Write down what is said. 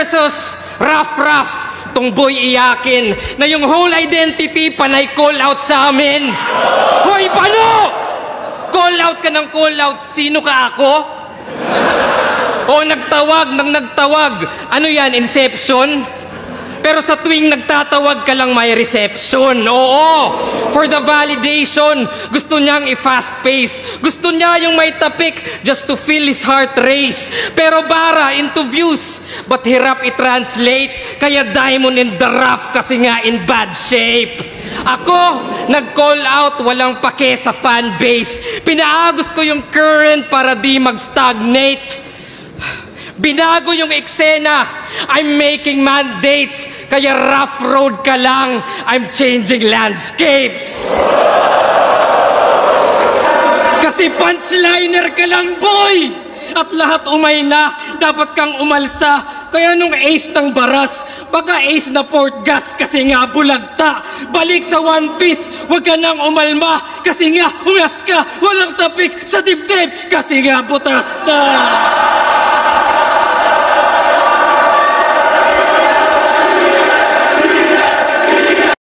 versus rough. Tong boy iyakin na yung whole identity panay call out sa amin. Hoy, paano? Call out ka ng call out. Sino ka ako? O nagtawag ng nagtawag. Ano yan, Inception? Pero sa tuwing nagtatawag ka lang may reception. Oo, for the validation. Gusto niyang i-fast pace. Gusto niya yung may tapik just to feel his heart race. Pero bara into views. But hirap i-translate. Kaya diamond in the rough kasi nga in bad shape. Ako, nag-call out, walang pake sa fan base. Pinaagos ko yung current para di mag-stagnate. Binago yung eksena. I'm making mandates. Kaya rough road ka lang. I'm changing landscapes. Kasi punchliner ka lang, boy. At lahat umay na. Dapat kang umalsa. Kaya nung ace ng baras, baka ace na fourth gas kasi nga bulagta. Balik sa One Piece, huwag ka nang umalma. Kasi nga ungas ka, walang tapik sa dibdib. Kasi nga butas na.